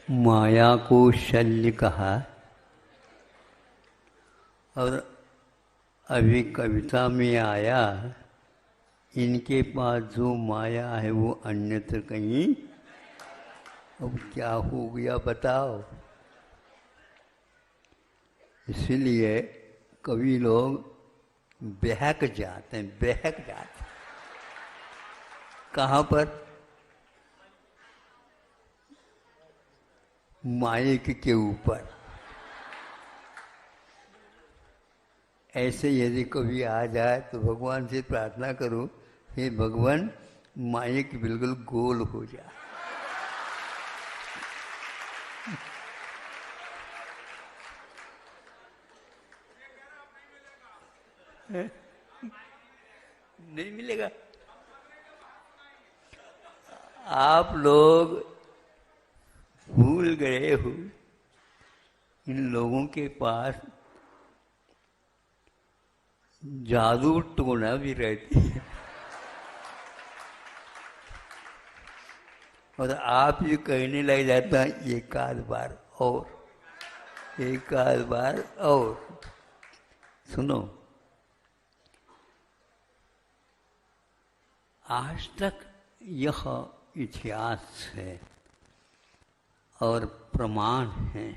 माया को शल्य कहा। और अभी कविता में आया, इनके पास जो माया है वो अन्यत्र कहीं। अब क्या हो गया बताओ। इसलिए कवि लोग बहक जाते हैं, बहक जाते हैं। कहाँ पर? माइक के ऊपर। ऐसे यदि कभी आ जाए तो भगवान से प्रार्थना करो, हे भगवान माइक बिल्कुल गोल हो जाए। नहीं मिलेगा। आप लोग भूल गए हो, इन लोगों के पास जादू टोना भी रहती है। और आप ये कहने लग जाता है एक आध बार और, एक आध बार और। सुनो, आज तक यह इतिहास है और प्रमाण है,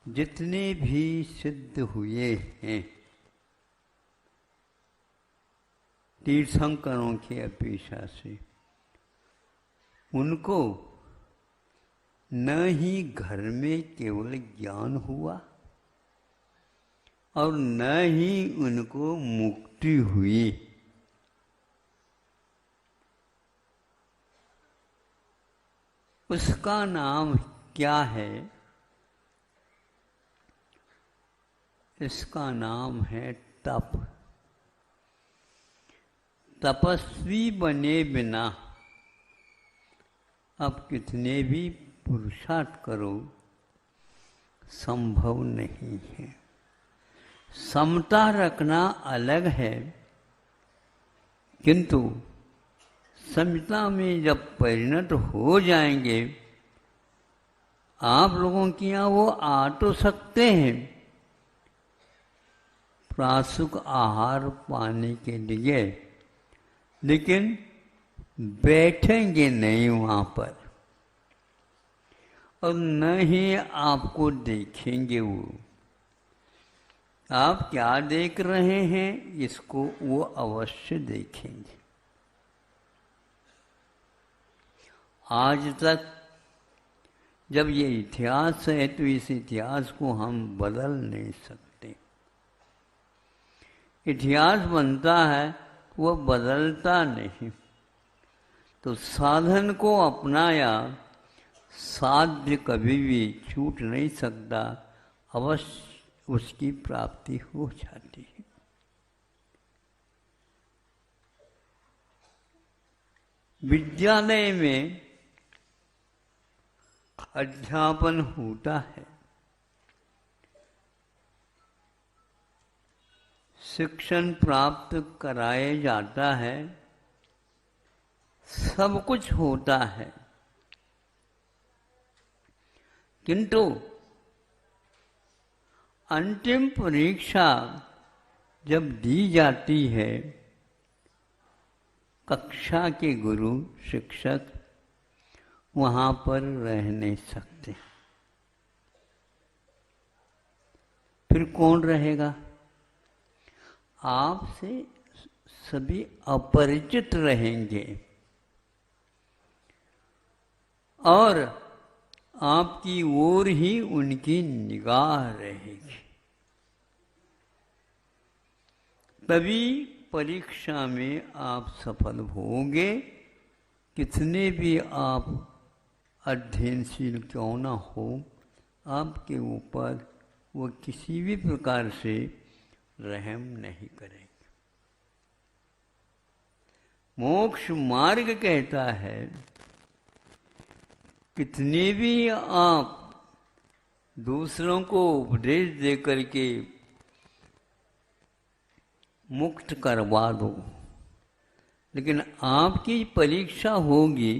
जितने भी सिद्ध हुए हैं तीर्थंकरों की अपेक्षा से, उनको न ही घर में केवल ज्ञान हुआ और न ही उनको मुक्ति हुई। उसका नाम क्या है? इसका नाम है तप। तपस्वी बने बिना अब कितने भी पुरुषार्थ करो संभव नहीं है। समता रखना अलग है, किंतु समता में जब परिणत हो जाएंगे, आप लोगों के यहाँ वो आ तो सकते हैं प्रासुक आहार पाने के लिए, लेकिन बैठेंगे नहीं वहाँ पर और न ही आपको देखेंगे। वो आप क्या देख रहे हैं इसको वो अवश्य देखेंगे। आज तक जब ये इतिहास है तो इस इतिहास को हम बदल नहीं सकते। इतिहास बनता है, वो बदलता नहीं। तो साधन को अपनाया, साध्य कभी भी छूट नहीं सकता, अवश्य उसकी प्राप्ति हो जाती है। विद्यालय में अध्यापन होता है, शिक्षण प्राप्त कराया जाता है, सब कुछ होता है, किंतु अंतिम परीक्षा जब दी जाती है, कक्षा के गुरु शिक्षक वहाँ पर रह नहीं सकते। फिर कौन रहेगा? आपसे सभी अपरिचित रहेंगे और आपकी ओर ही उनकी निगाह रहेगी। तभी परीक्षा में आप सफल होंगे। कितने भी आप अध्ययनशील क्यों ना हो, आपके ऊपर वो किसी भी प्रकार से रहम नहीं करेंगे। मोक्ष मार्ग कहता है, कितने भी आप दूसरों को उपदेश दे करके मुक्त करवा दो, लेकिन आपकी परीक्षा होगी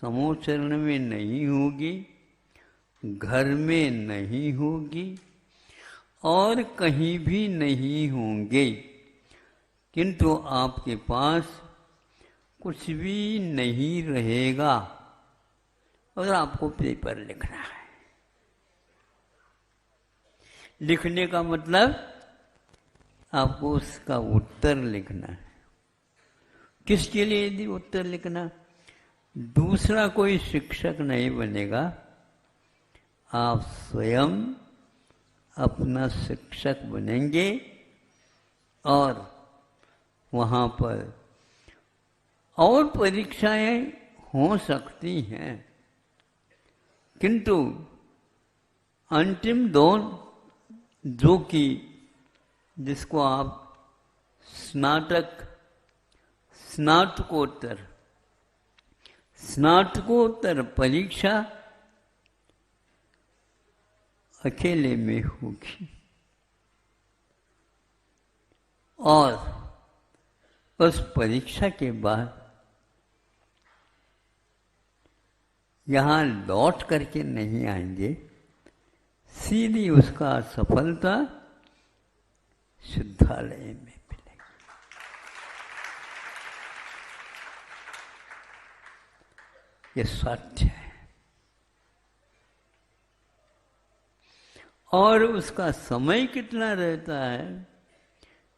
समोचरण में नहीं होगी, घर में नहीं होगी और कहीं भी नहीं होंगे, किंतु आपके पास कुछ भी नहीं रहेगा और आपको पेपर लिखना है। लिखने का मतलब आपको उसका उत्तर लिखना है। किसके लिए यदि उत्तर लिखना? दूसरा कोई शिक्षक नहीं बनेगा, आप स्वयं अपना शिक्षक बनेंगे और वहाँ पर और परीक्षाएं हो सकती हैं, किंतु अंतिम दोन जो कि जिसको आप स्नातकोत्तर परीक्षा अकेले में होगी और उस परीक्षा के बाद यहाँ लौट करके नहीं आएंगे, सीधी उसका सफलता शुद्धालय में मिलेगी। ये सत्य है। और उसका समय कितना रहता है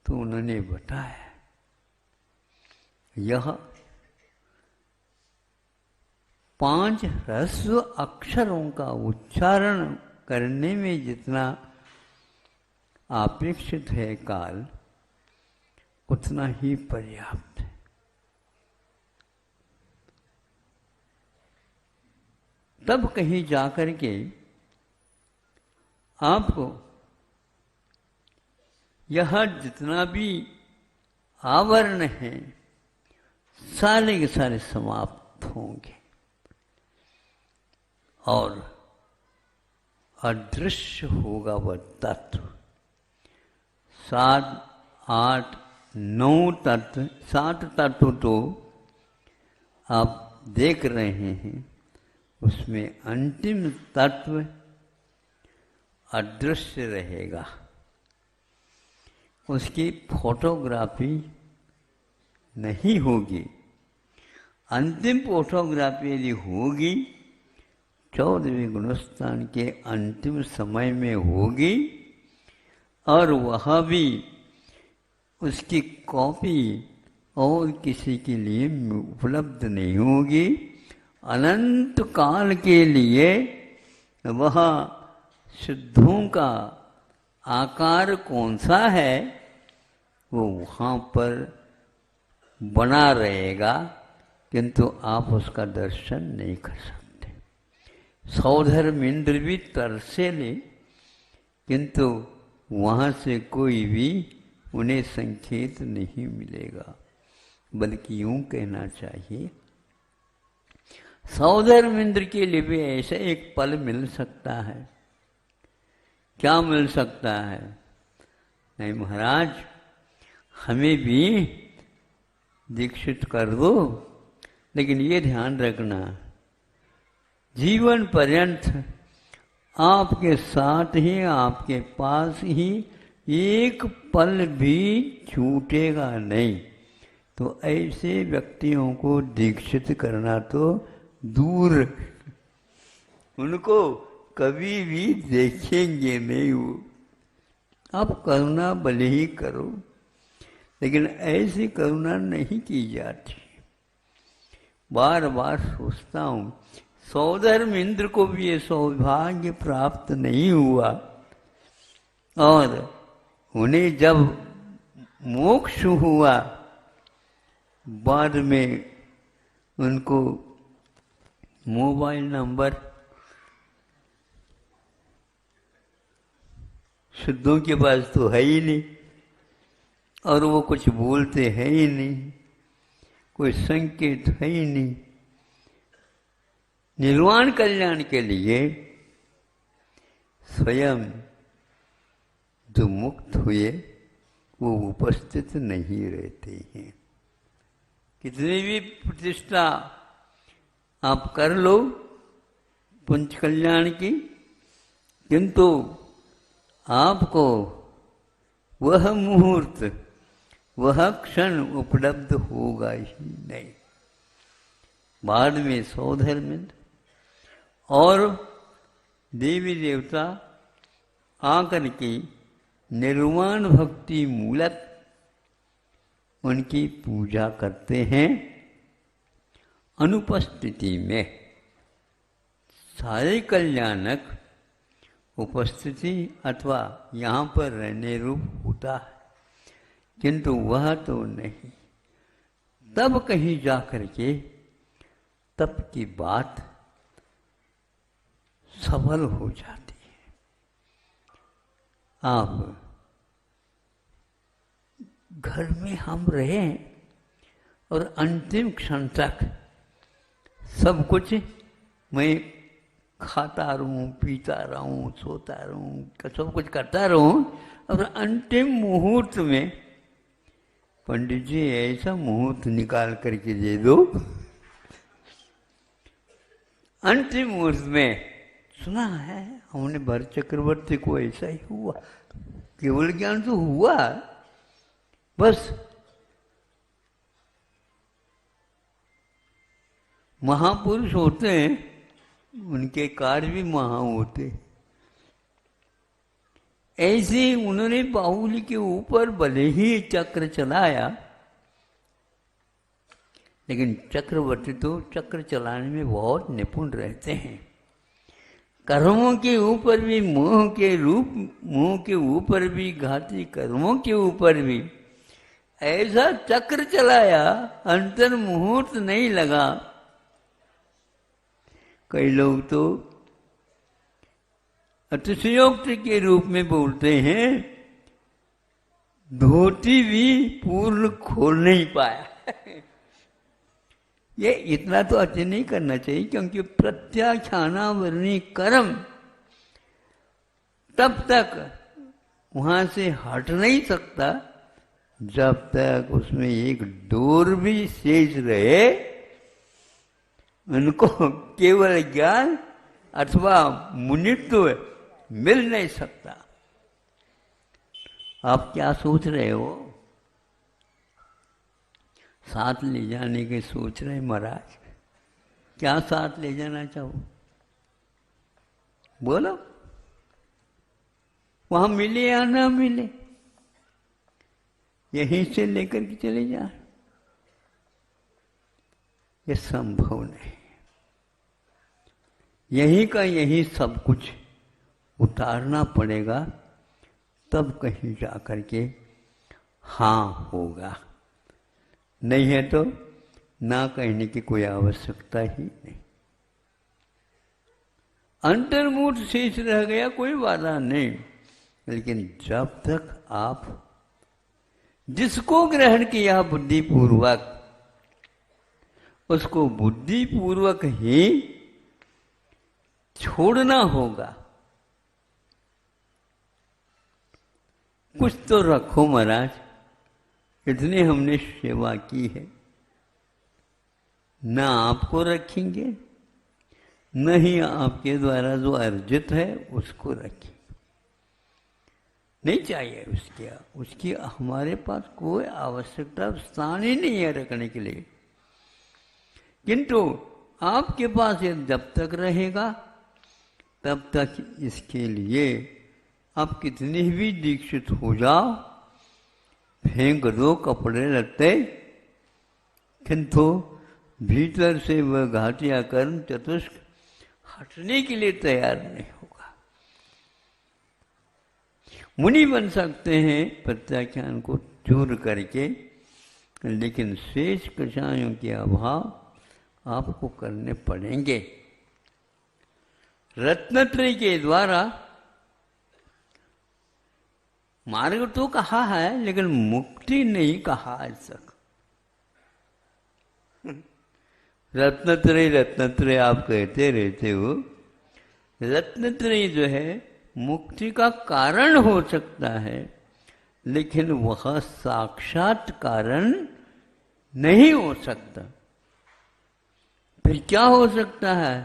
तो उन्होंने बताया, यह 5 ह्रस्व अक्षरों का उच्चारण करने में जितना अपेक्षित है काल, उतना ही पर्याप्त है। तब कहीं जाकर के आपको यह जितना भी आवरण है सारे के सारे समाप्त होंगे और अदृश्य होगा वह तत्व। 7, 8, 9 तत्व, 7 तत्व तो आप देख रहे हैं, उसमें अंतिम तत्व अदृश्य रहेगा। उसकी फोटोग्राफी नहीं होगी। अंतिम फोटोग्राफी यदि होगी 14वें गुणस्थान के अंतिम समय में होगी और वह भी उसकी कॉपी और किसी के लिए उपलब्ध नहीं होगी। अनंत काल के लिए वह सिद्धों का आकार कौन सा है वो वहाँ पर बना रहेगा, किंतु आप उसका दर्शन नहीं कर सकते। सौधर्म इंद्र भी तरसे ले, किंतु वहाँ से कोई भी उन्हें संकेत नहीं मिलेगा। बल्कि यूं कहना चाहिए, सौधर्म इंद्र के लिए भी ऐसा एक पल मिल सकता है। क्या मिल सकता है? नहीं महाराज, हमें भी दीक्षित कर दो, लेकिन ये ध्यान रखना जीवन पर्यंत आपके साथ ही, आपके पास ही एक पल भी छूटेगा नहीं। तो ऐसे व्यक्तियों को दीक्षित करना तो दूर, उनको कभी भी देखेंगे नहीं वो। आप करुणा भले ही करो, लेकिन ऐसी करुणा नहीं की जाती। बार बार सोचता हूँ, सौधर्म इंद्र को भी ये सौभाग्य प्राप्त नहीं हुआ और उन्हें जब मोक्ष हुआ, बाद में उनको मोबाइल नंबर सिद्धों के पास तो है ही नहीं और वो कुछ बोलते हैं ही नहीं, कोई संकेत है ही नहीं। निर्वाण कल्याण के लिए स्वयं जो मुक्त हुए वो उपस्थित नहीं रहते हैं। कितनी भी प्रतिष्ठा आप कर लो पंच कल्याण की, किंतु आपको वह मुहूर्त, वह क्षण उपलब्ध होगा ही नहीं। बाद में सौधर्मिंद और देवी देवता आकर के निर्वाण भक्ति मूलक उनकी पूजा करते हैं अनुपस्थिति में। सारे कल्याणक उपस्थिति अथवा यहाँ पर रहने रूप होता है, किंतु वह तो नहीं। तब कहीं जा कर के तब की बात सफल हो जाती है। आप घर में हम रहे और अंतिम क्षण तक सब कुछ मैं खाता रहूं, पीता रहूं, सोता रहूं, सब कुछ करता रहूं, और अंतिम मुहूर्त में पंडित जी ऐसा मुहूर्त निकाल करके दे दो। अंतिम मुहूर्त में सुना है हमने भरत चक्रवर्ती को ऐसा ही हुआ। केवल ज्ञान तो हुआ, बस महापुरुष होते हैं, उनके कार्य भी महा होते। ऐसे उन्होंने बाहुली के ऊपर भले ही चक्र चलाया, लेकिन चक्रवर्ती तो चक्र चलाने में बहुत निपुण रहते हैं। कर्मों के ऊपर भी मोह के रूप, मोह के ऊपर भी घाती कर्मों के ऊपर भी ऐसा चक्र चलाया, अंतर मुहूर्त नहीं लगा। कई लोग तो अतिशयोक्ति के रूप में बोलते हैं, धोती भी पूर्ण खोल नहीं पाया। ये इतना तो अच्छे नहीं करना चाहिए, क्योंकि प्रत्याख्यानावरणी कर्म तब तक वहां से हट नहीं सकता जब तक उसमें एक डोर भी शेष रहे। उनको केवल ज्ञान अथवा मुनित्व मिल नहीं सकता। आप क्या सोच रहे हो? साथ ले जाने के सोच रहे महाराज? क्या साथ ले जाना चाहो? बोलो, वहां मिले या ना मिले, यहीं से लेकर के चले जा। ये संभव नहीं। यहीं का यहीं सब कुछ उतारना पड़ेगा, तब कहीं जा कर के हाँ होगा। नहीं है तो ना कहने की कोई आवश्यकता ही नहीं। अंतर्मुख शेष रह गया कोई बाधा नहीं, लेकिन जब तक आप जिसको ग्रहण किया बुद्धिपूर्वक, उसको बुद्धिपूर्वक ही छोड़ना होगा। कुछ तो रखो महाराज, इतनी हमने सेवा की है, न आपको रखेंगे, न ही आपके द्वारा जो अर्जित है उसको रखेंगे। नहीं चाहिए उसकी हमारे पास कोई आवश्यकता, स्थान ही नहीं है रखने के लिए। किंतु आपके पास ये जब तक रहेगा तब तक इसके लिए आप कितनी भी दीक्षित हो जाओ, फेंक दो कपड़े लत्ते, किंतु भीतर से वह घाटिया कर्म चतुष्क हटने के लिए तैयार नहीं होगा। मुनि बन सकते हैं प्रत्याख्यान को दूर करके, लेकिन शेष कषायों के अभाव आपको करने पड़ेंगे। रत्नत्रय के द्वारा मार्ग तो कहा है, लेकिन मुक्ति नहीं कहा आज तक। रत्नत्रय रत्नत्रय आप कहते रहते हो। रत्नत्रय जो है मुक्ति का कारण हो सकता है, लेकिन वह साक्षात कारण नहीं हो सकता। फिर क्या हो सकता है?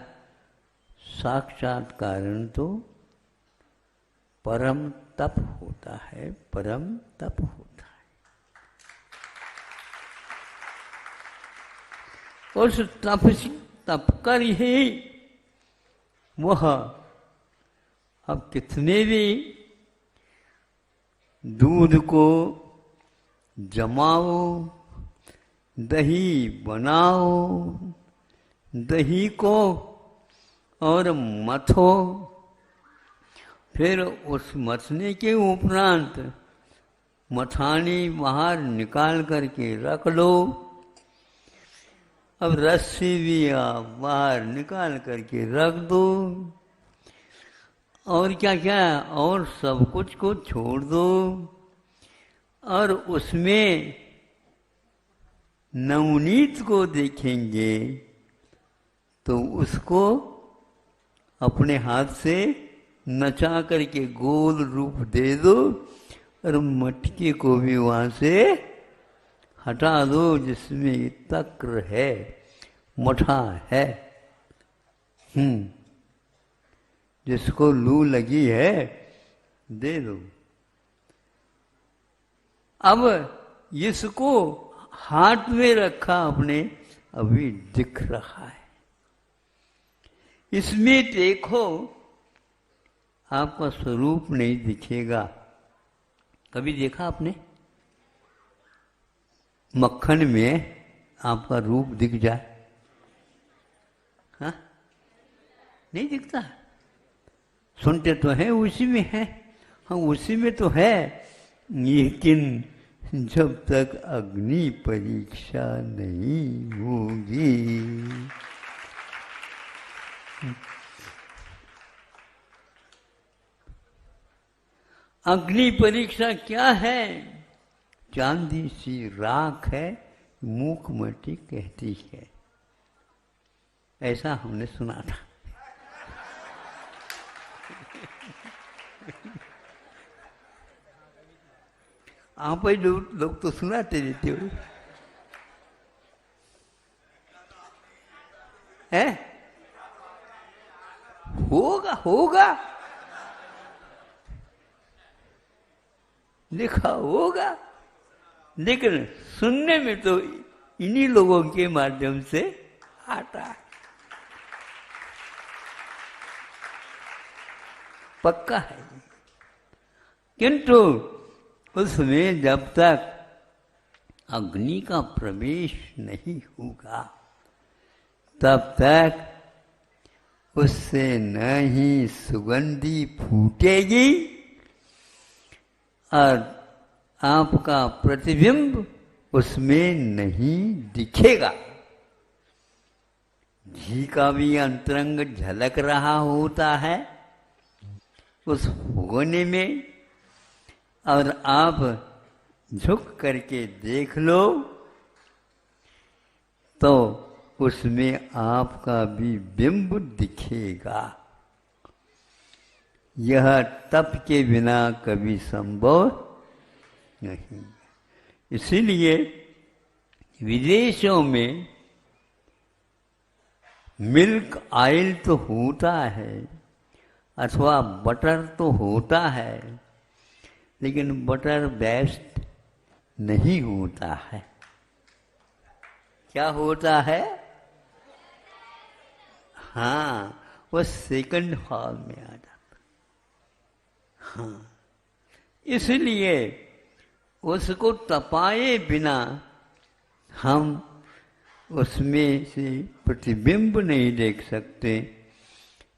साक्षात कारण तो परम तप होता है, परम तप होता है। उस तप कर ही वह अब कितने भी दूध को जमाओ, दही बनाओ, दही को और मथो, फिर उस मथने के उपरांत मथानी बाहर निकाल करके रख लो। अब रस्सी भी आप बाहर निकाल करके रख दो, और क्या क्या, और सब कुछ को छोड़ दो, और उसमें नवनीत को देखेंगे तो उसको अपने हाथ से नचा करके गोल रूप दे दो, और मटके को भी वहां से हटा दो जिसमें तक्र है, मठा है, जिसको लू लगी है दे दो। अब इसको हाथ में रखा अपने, अभी दिख रहा है। इसमें देखो आपका स्वरूप नहीं दिखेगा। कभी देखा आपने मक्खन में आपका रूप दिख जाए? हाँ, नहीं दिखता। सुनते तो है उसी में है, हाँ उसी में तो है, लेकिन जब तक अग्नि परीक्षा नहीं होगी। अग्नि परीक्षा क्या है? चांदी सी राख है, मूकमटी कहती है, ऐसा हमने सुना था। आप ही लोग तो सुनाते रहते हो, है? होगा होगा, लिखा होगा, लेकिन सुनने में तो इन्हीं लोगों के माध्यम से आता है, पक्का है। किंतु उसमें जब तक अग्नि का प्रवेश नहीं होगा तब तक उससे न ही सुगंधी फूटेगी और आपका प्रतिबिंब उसमें नहीं दिखेगा। घी का भी अंतरंग झलक रहा होता है उस होने में, और आप झुक करके देख लो तो उसमें आपका भी बिंब दिखेगा। यह तप के बिना कभी संभव नहीं। इसीलिए विदेशों में मिल्क ऑयल तो होता है अथवा बटर तो होता है, लेकिन बटर बेस्ट नहीं होता है। क्या होता है? हाँ, वो सेकंड हॉल में आ जाता। हाँ, इसलिए उसको तपाए बिना हम उसमें से प्रतिबिंब नहीं देख सकते,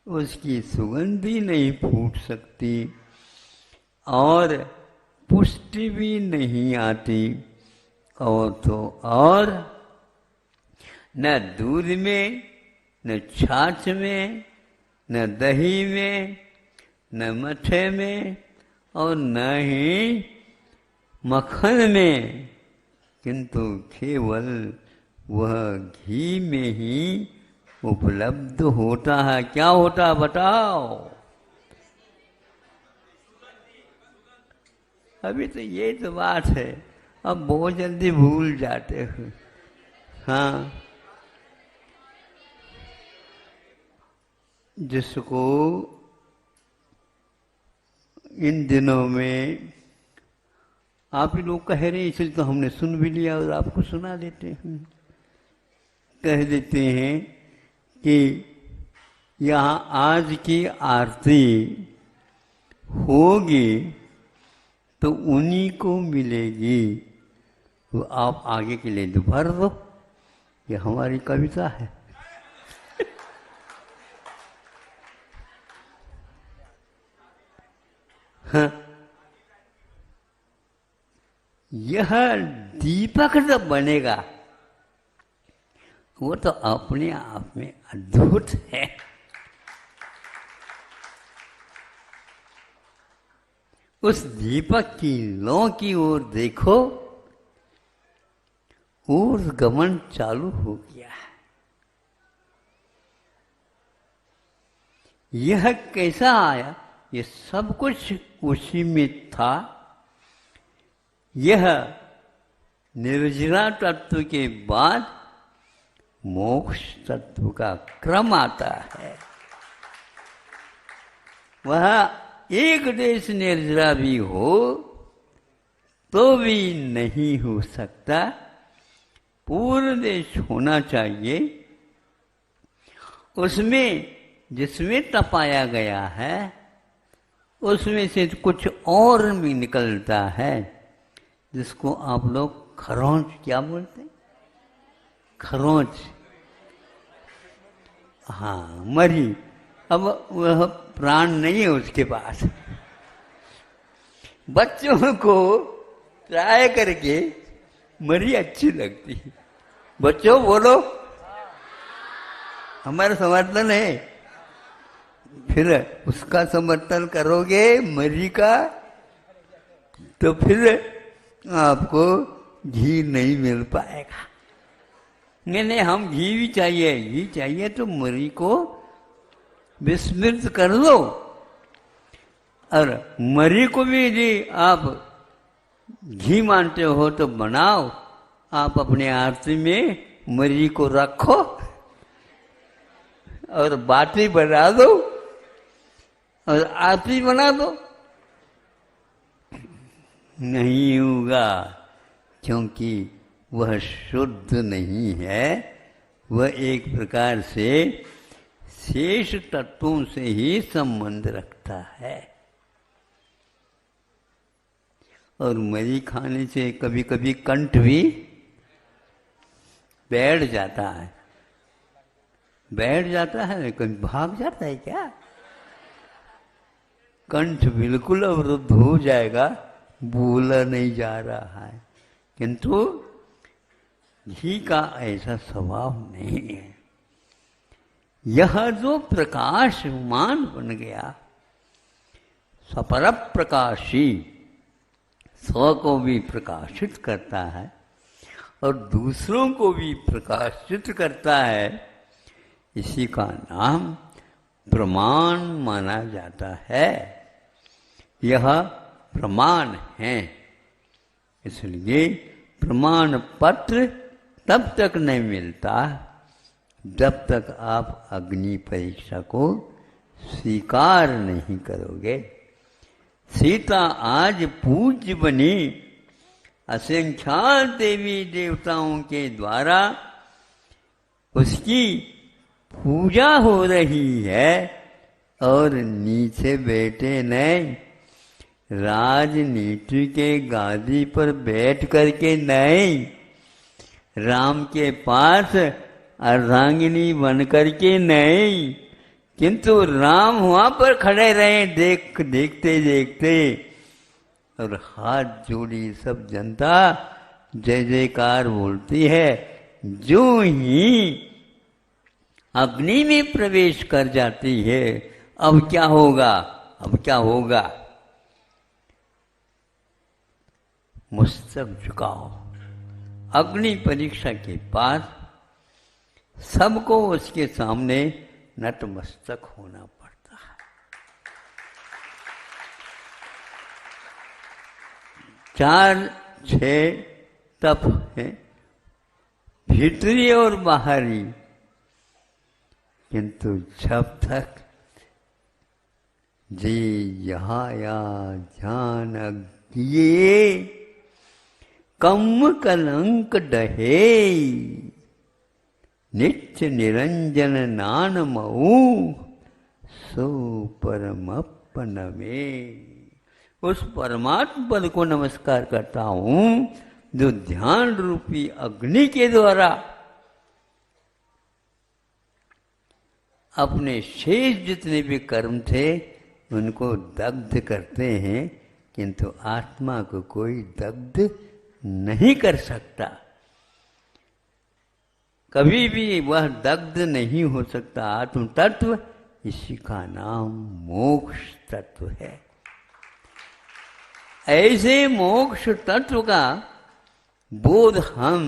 उसकी सुगंधी नहीं फूट सकती और पुष्टि भी नहीं आती। और तो और न दूध में, न छाछ में, न दही में, न मठे में और न ही मक्खन में, किंतु केवल वह घी में ही उपलब्ध होता है। क्या होता है बताओ? अभी तो ये तो बात है, अब बहुत जल्दी भूल जाते हैं। हाँ, जिसको इन दिनों में आप ही लोग कह रहे हैं, इसलिए तो हमने सुन भी लिया और आपको सुना देते हैं। कह देते हैं कि यहाँ आज की आरती होगी तो उन्हीं को मिलेगी, तो आप आगे के लिए दोबारा दो। ये हमारी कविता है। हाँ। यह दीपक जब बनेगा वो तो अपने आप में अद्भुत है। उस दीपक की लौ की ओर देखो, और गमन चालू हो गया है। यह कैसा आया? ये सब कुछ उसी में था। यह निर्जरा तत्व के बाद मोक्ष तत्व का क्रम आता है। वह एक देश निर्जरा भी हो तो भी नहीं हो सकता, पूर्ण देश होना चाहिए। उसमें जिसमें तपाया गया है उसमें से कुछ और भी निकलता है, जिसको आप लोग खरोंच क्या बोलते हैं? खरोंच। हाँ, मरी। अब वह प्राण नहीं है उसके पास। बच्चों को ट्राई करके मरी अच्छी लगती है। बच्चों बोलो, हमारा समर्थन है। फिर उसका समर्थन करोगे मरी का, तो फिर आपको घी नहीं मिल पाएगा। नहीं, हम घी भी चाहिए। घी चाहिए तो मरी को विस्मृत कर दो, और मरी को भी यदि आप घी मानते हो तो बनाओ। आप अपने आरती में मरी को रखो और बाटी बना दो और आरती बना दो। नहीं होगा, क्योंकि वह शुद्ध नहीं है। वह एक प्रकार से शेष तत्वों से ही संबंध रखता है। और मरी खाने से कभी कभी कंठ भी बैठ जाता है। बैठ जाता है, कभी भाग जाता है क्या? कंठ बिल्कुल अवरुद्ध हो जाएगा, बोला नहीं जा रहा है। किंतु घी का ऐसा स्वभाव नहीं है। यह जो प्रकाशमान बन गया, सपर प्रकाशी, स्व को भी प्रकाशित करता है और दूसरों को भी प्रकाशित करता है, इसी का नाम प्रमाण माना जाता है। यह प्रमाण है, इसलिए प्रमाण पत्र तब तक नहीं मिलता जब तक आप अग्नि परीक्षा को स्वीकार नहीं करोगे। सीता आज पूज्य बनी, असंख्यात देवी देवताओं के द्वारा उसकी पूजा हो रही है, और नीचे बैठे नहीं, राजनीति के गादी पर बैठ करके नहीं, राम के पास अर्धांगिनी बन करके नहीं, किंतु राम वहां पर खड़े रहे देखते देखते, और हाथ जोड़ी सब जनता जय जयकार बोलती है। जो ही अग्नि में प्रवेश कर जाती है, अब क्या होगा? अब क्या होगा? मस्तक झुकाओ। अग्नि परीक्षा के पास सबको उसके सामने नतमस्तक होना पड़ता है। 4-6 तप है, भीतरी और बाहरी, किंतु जब तक जे यहाया ध्यान किए कम कलंक डहे नित्य निरंजन नानमऊ सो परमपन में। उस परमात्म पद को नमस्कार करता हूं जो ध्यान रूपी अग्नि के द्वारा अपने शेष जितने भी कर्म थे उनको दग्ध करते हैं, किंतु आत्मा को कोई दग्ध नहीं कर सकता। कभी भी वह दग्ध नहीं हो सकता। आत्म तत्व, इसी का नाम मोक्ष तत्व है। ऐसे मोक्ष तत्व का बोध हम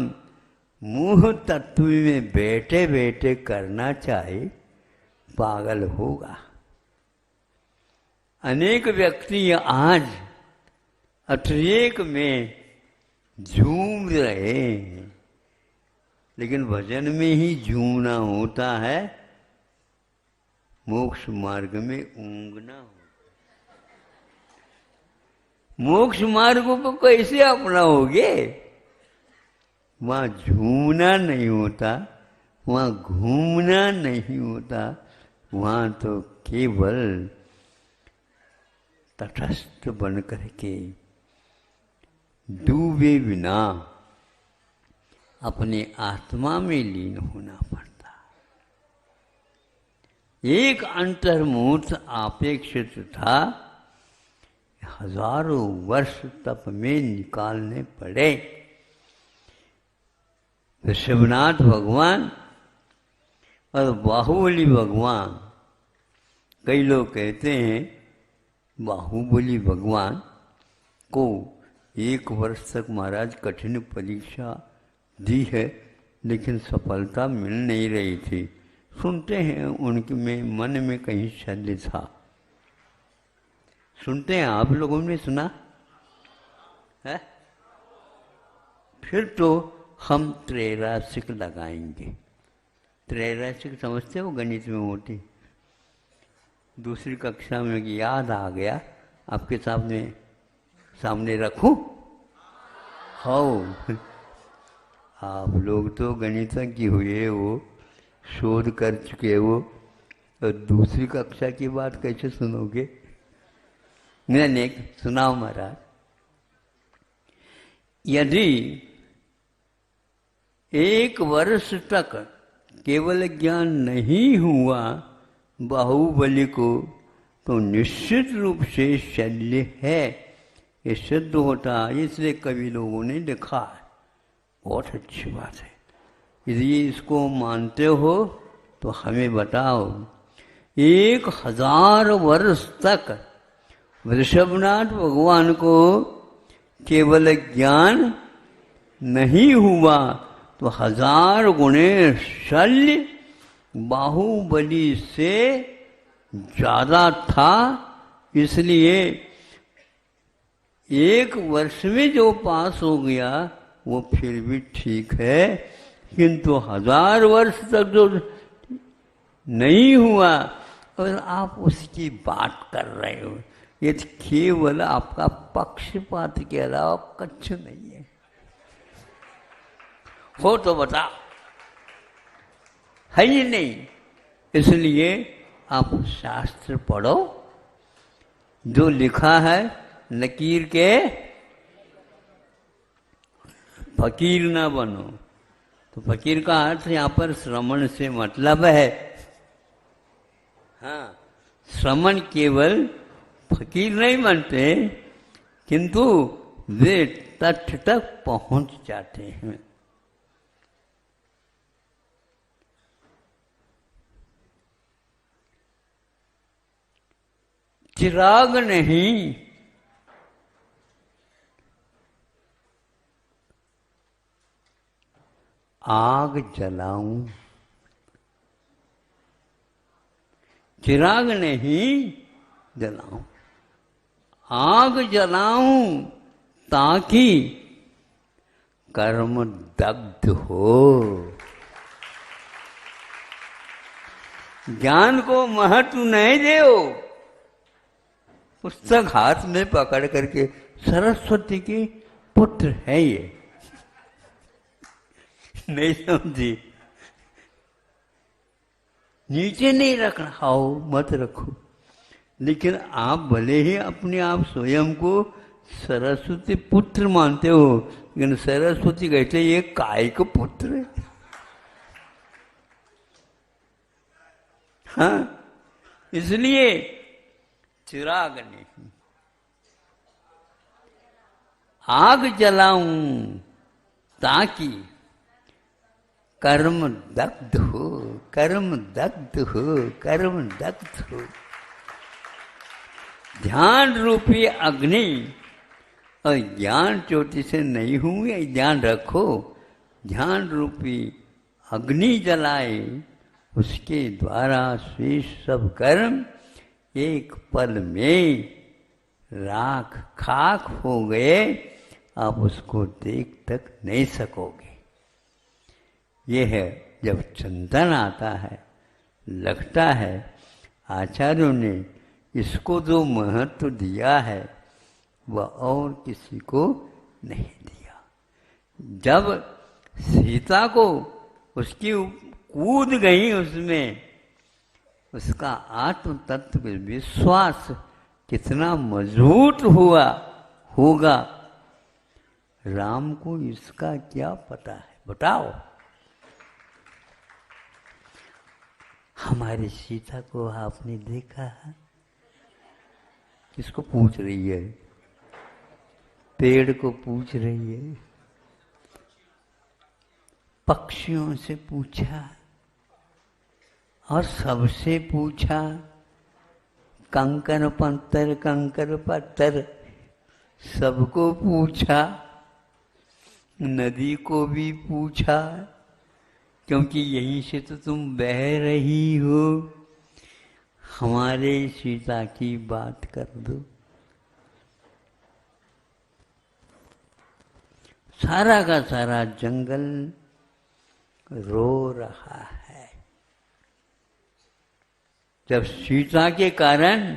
मोह तत्व में बैठे बैठे करना चाहे पागल होगा। अनेक व्यक्ति आज अतिरेक में झूम रहे हैं, लेकिन भजन में ही झूमना होता है, मोक्ष मार्ग में ऊँघना होता। मोक्ष मार्ग को कैसे अपनाओगे? वहां झूमना नहीं होता, वहां घूमना नहीं होता, वहां तो केवल तटस्थ बन करके डूबे बिना अपने आत्मा में लीन होना पड़ता। एक अंतर्मुहूर्त अपेक्षित था, हजारों वर्ष तप में निकालने पड़े। ऋषभनाथ भगवान और बाहुबली भगवान, कई लोग कहते हैं बाहुबली भगवान को 1 वर्ष तक महाराज कठिन परीक्षा दी है, लेकिन सफलता मिल नहीं रही थी। सुनते हैं उनके में मन में कहीं शल्य था। सुनते हैं, आप लोगों ने सुना है? फिर तो हम त्रैराशिक लगाएंगे। त्रैराशिक समझते हो, गणित में होती। दूसरी कक्षा में याद आ गया, आपके सामने रखूं? हाँ, आप लोग तो गणितज्ञ हुए हो, शोध कर चुके हो, और दूसरी कक्षा की बात कैसे सुनोगे? नहीं, सुनाओ महाराज। यदि 1 वर्ष तक केवल ज्ञान नहीं हुआ बाहुबली को, तो निश्चित रूप से शल्य है, ये सिद्ध होता। इसलिए कवि लोगों ने लिखा है। बहुत अच्छी बात है। यदि इसको मानते हो तो हमें बताओ, 1000 वर्ष तक ऋषभनाथ भगवान को केवल ज्ञान नहीं हुआ तो 1000 गुणे शल्य बाहुबली से ज्यादा था। इसलिए 1 वर्ष में जो पास हो गया वो फिर भी ठीक है, किंतु 1000 वर्ष तक जो नहीं हुआ और आप उसकी बात कर रहे हो, ये केवल आपका पक्षपात के अलावा कुछ नहीं है। हो तो बता, है ही नहीं। इसलिए आप शास्त्र पढ़ो, जो लिखा है लकीर के फकीर ना बनो। तो फकीर का अर्थ यहाँ पर श्रवण से मतलब है। हाँ, श्रवण केवल फकीर नहीं बनते, किंतु वे तथ्य तक पहुंच जाते हैं। चिराग नहीं, आग जलाऊं। चिराग नहीं जलाऊं, आग जलाऊं ताकि कर्म दग्ध हो। ज्ञान को महत्व नहीं देओ, पुस्तक हाथ में पकड़ करके सरस्वती के पुत्र है ये। नहीं समझी? नीचे नहीं रखना, आओ मत रखो, लेकिन आप भले ही अपने आप स्वयं को सरस्वती पुत्र मानते हो, लेकिन सरस्वती कहते ये काय का पुत्र है। हाँ, इसलिए चिराग नहीं, आग जलाऊं ताकि कर्म दग्ध हो, कर्म दग्ध हो, कर्म दग्ध हो। ध्यान रूपी अग्नि और ज्ञान चोटी से नहीं हूं, ये ध्यान रखो। ध्यान रूपी अग्नि जलाए, उसके द्वारा शेष सब कर्म एक पल में राख खाक हो गए, आप उसको देख तक नहीं सकोगे। ये है जब चिंतन आता है, लगता है आचार्यों ने इसको जो महत्व दिया है वह और किसी को नहीं दिया। जब सीता को उसकी कूद गई उसमें, उसका आत्म तत्व विश्वास कितना मजबूत हुआ होगा, राम को इसका क्या पता है बताओ। हमारी सीता को आपने देखा है? किसको पूछ रही है? पेड़ को पूछ रही है, पक्षियों से पूछा और सबसे पूछा, कंकर पत्थर सबको पूछा, नदी को भी पूछा, क्योंकि यहीं से तो तुम बह रही हो, हमारे सीता की बात कर दो। सारा का सारा जंगल रो रहा है। जब सीता के कारण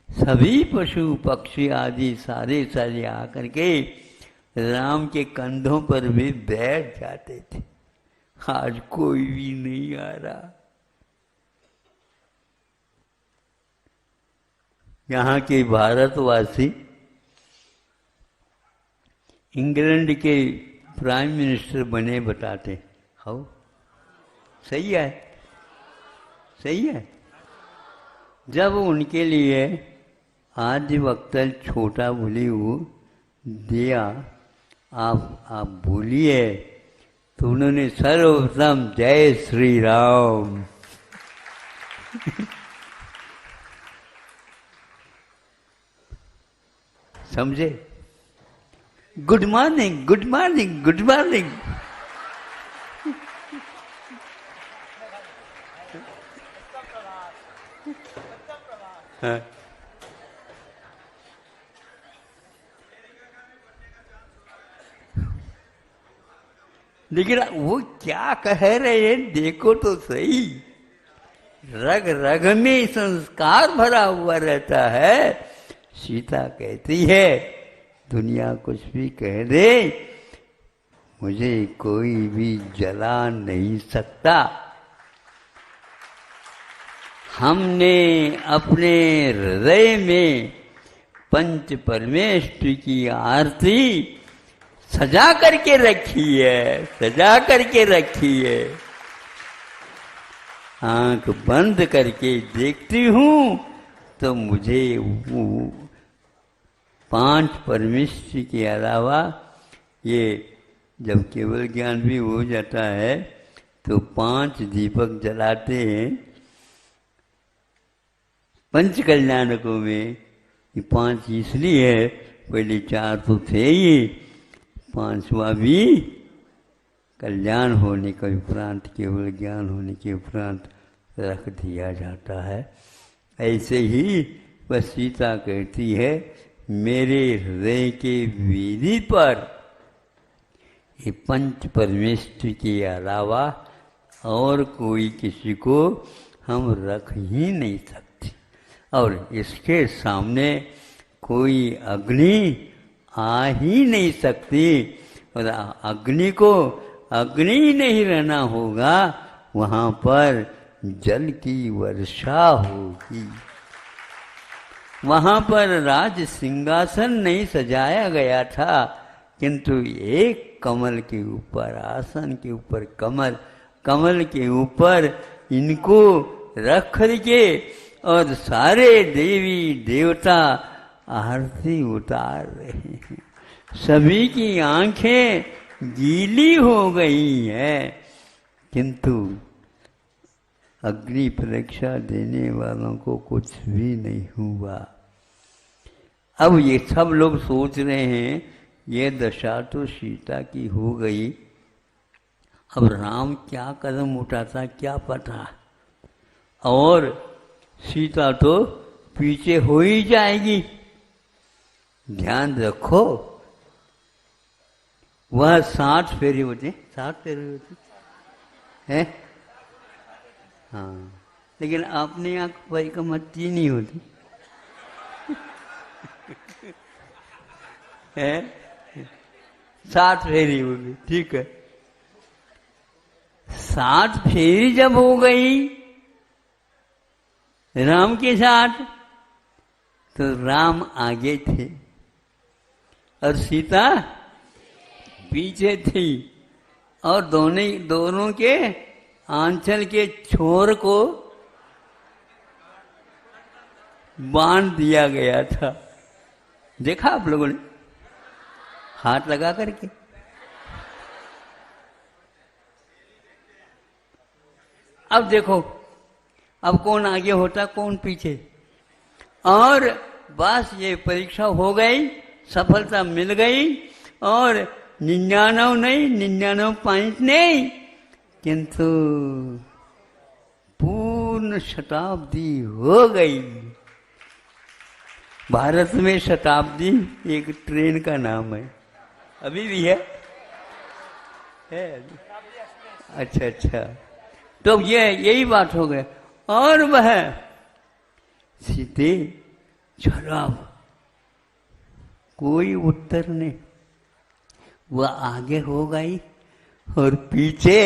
सभी पशु पक्षी आदि सारे आकर के राम के कंधों पर भी बैठ जाते थे, आज कोई भी नहीं आ रहा। यहाँ के भारतवासी इंग्लैंड के प्राइम मिनिस्टर बने बताते, हो सही है, सही है। जब उनके लिए आदि वक्तल छोटा बोली वो दिया, आप बोलिए, तो उन्होंने सर्वप्रथम जय श्री राम समझे? Good morning, good morning, good morning. हाँ। लेकिन वो क्या कह रहे हैं देखो तो सही, रग रग में संस्कार भरा हुआ रहता है। सीता कहती है दुनिया कुछ भी कह दे, मुझे कोई भी जला नहीं सकता। हमने अपने हृदय में पंच परमेश्वर की आरती सजा करके रखी है, सजा करके रखी है। आंख बंद करके देखती हूं तो मुझे वो 5 परमेश्वर के अलावा, ये जब केवल ज्ञान भी हो जाता है तो 5 दीपक जलाते हैं पंच कल्याणकों में। ये 5 इसलिए है, पहले 4 तो थे ही, 5वां भी कल्याण होने के उपरांत, केवल ज्ञान होने के उपरांत रख दिया जाता है। ऐसे ही वह सीता कहती है मेरे हृदय के वेदी पर ये पंच परमेश्वर के अलावा और कोई किसी को हम रख ही नहीं सकते। और इसके सामने कोई अग्नि आ ही नहीं सकती। और अग्नि को अग्नि नहीं रहना होगा, वहाँ पर जल की वर्षा होगी। वहाँ पर राज सिंहासन नहीं सजाया गया था, किंतु एक कमल के ऊपर, आसन के ऊपर कमल, कमल के ऊपर इनको रख करके और सारे देवी देवता आरती उतार रहे हैं। सभी की आंखें गीली हो गई हैं, किंतु अग्नि परीक्षा देने वालों को कुछ भी नहीं हुआ। अब ये सब लोग सोच रहे हैं ये दशा तो सीता की हो गई, अब राम क्या कदम उठाता क्या पता, और सीता तो पीछे हो ही जाएगी। ध्यान रखो, वह 60 फेरे होते, 60 फेरे होते हैं, हाँ, लेकिन अपने यहाँ परिक्रमा 3 ही होती है, 60 फेरी होगी, ठीक है। 60 फेरी जब हो गई राम के साथ, तो राम आगे थे और सीता पीछे थी, और दोनों के आंचल के छोर को बांध दिया गया था। देखा आप लोगों ने हाथ लगा करके? अब देखो, अब कौन आगे होता कौन पीछे, और बस ये परीक्षा हो गई, सफलता मिल गई, और 99 नहीं 99 नहीं, किंतु पूर्ण शताब्दी हो गई। भारत में शताब्दी एक ट्रेन का नाम है, अभी भी है? अच्छा अच्छा, तो ये यही बात हो गई। और वह सीधे चला, कोई उत्तर नहीं, वह आगे हो गई और पीछे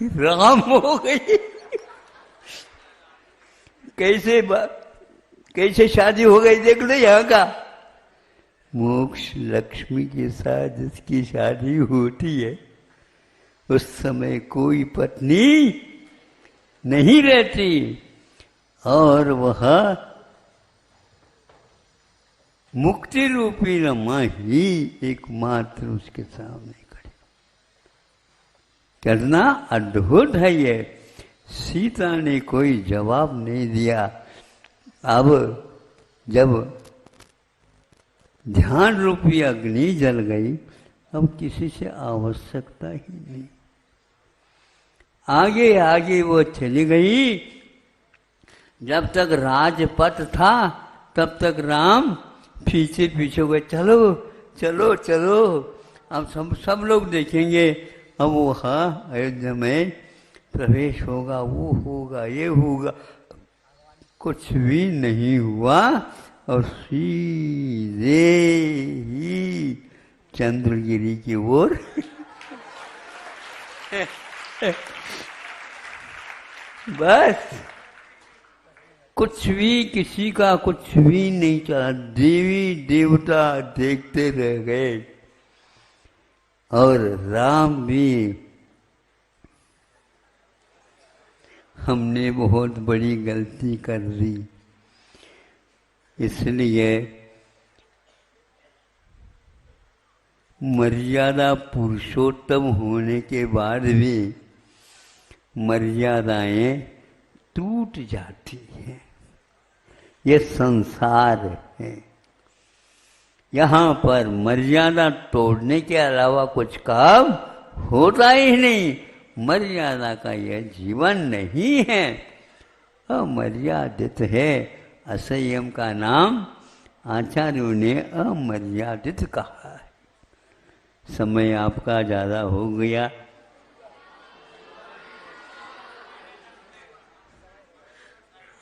राम हो गई। कैसे शादी हो गई देख लो यहाँ का। मोक्ष लक्ष्मी के साथ जिसकी शादी होती है, उस समय कोई पत्नी नहीं रहती, और वह मुक्ति रूपी रमा ही एकमात्र उसके सामने खड़ी। कितना अद्भुत है ये। सीता ने कोई जवाब नहीं दिया। अब जब ध्यान रूपी अग्नि जल गई, अब किसी से आवश्यकता ही नहीं। आगे आगे वो चली गई। जब तक राजपथ था तब तक राम पीछे पीछे गए, चलो चलो चलो, अब सब लोग देखेंगे। अब वो अयोध्या में प्रवेश होगा, वो होगा, ये होगा, कुछ भी नहीं हुआ, और सीधे ही चंद्रगिरी की ओर बस कुछ भी, किसी का कुछ भी नहीं चला। देवी देवता देखते रह गए, और राम भी, हमने बहुत बड़ी गलती कर दी, इसलिए मर्यादा पुरुषोत्तम होने के बाद भी मर्यादाएं टूट जाती हैं। ये संसार है, यहाँ पर मर्यादा तोड़ने के अलावा कुछ काम होता ही नहीं। मर्यादा का यह जीवन नहीं है, अमर्यादित है। असंयम का नाम आचार्यों ने अमर्यादित कहा है। समय आपका ज़्यादा हो गया।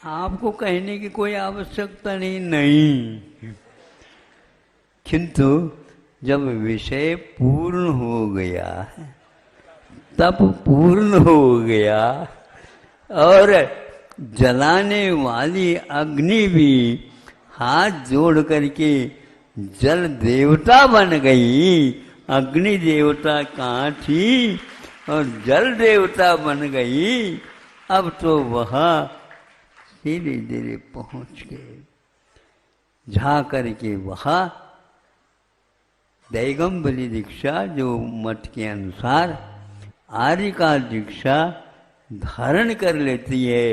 आपको कहने की कोई आवश्यकता नहीं, किंतु जब विषय पूर्ण हो गया, तप पूर्ण हो गया और जलाने वाली अग्नि भी हाथ जोड़ करके जल देवता बन गई। अग्नि देवता कहाँ थी और जल देवता बन गई। अब तो वह धीरे धीरे पहुंच गए। जा करके वह दैगम्बरी दीक्षा, जो मठ के अनुसार आर्य का दीक्षा धारण कर लेती है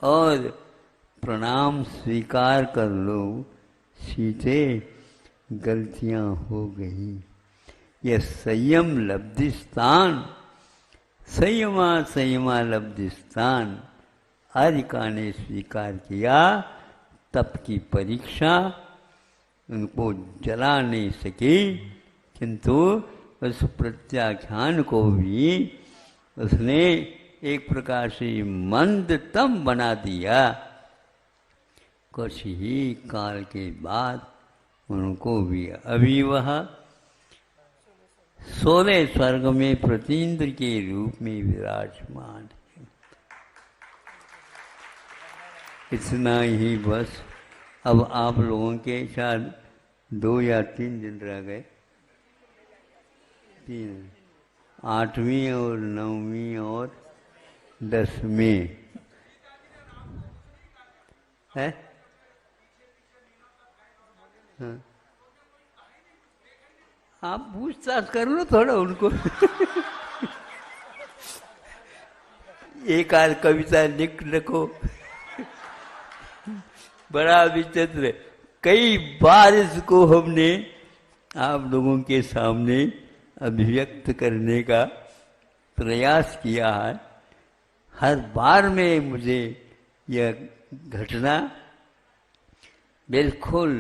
और प्रणाम स्वीकार कर लो, सीधे गलतियां हो गई। यह संयम लब्धि स्थान, संयमा लब्धि स्थान आर्य का ने स्वीकार किया। तप की परीक्षा उनको जला नहीं सकी, किंतु उस प्रत्याख्यान को भी उसने एक प्रकार से मंदतम बना दिया। कुछ ही काल के बाद उनको भी अभी वह 16 स्वर्ग में प्रतीन्द्र के रूप में विराजमान है। इतना ही बस। अब आप लोगों के शायद 2 या 3 दिन रह गए, 3, 8वीं और 9वीं और 10वीं है। हाँ। आप पूछताछ कर लो थोड़ा उनको। एक आध कविता लिख रखो। बड़ा विचित्र, कई बार इसको हमने आप लोगों के सामने अभिव्यक्त करने का प्रयास किया है। हर बार में मुझे यह घटना बिल्कुल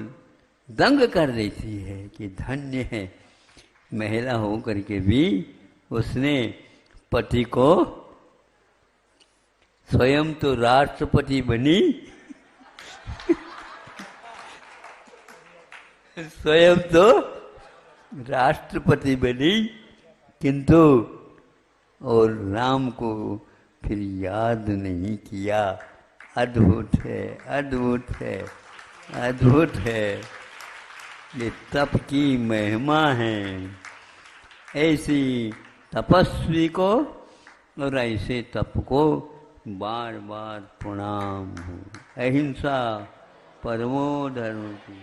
दंग कर देती है कि धन्य है, महिला हो करके भी उसने पति को, स्वयं तो राष्ट्रपति बनी, स्वयं तो राष्ट्रपति बनी, किंतु और राम को फिर याद नहीं किया। अद्भुत है, अद्भुत है, अद्भुत है। ये तप की महिमा है। ऐसी तपस्वी को और ऐसे तप को बार बार प्रणाम हो। अहिंसा परमो धर्म की।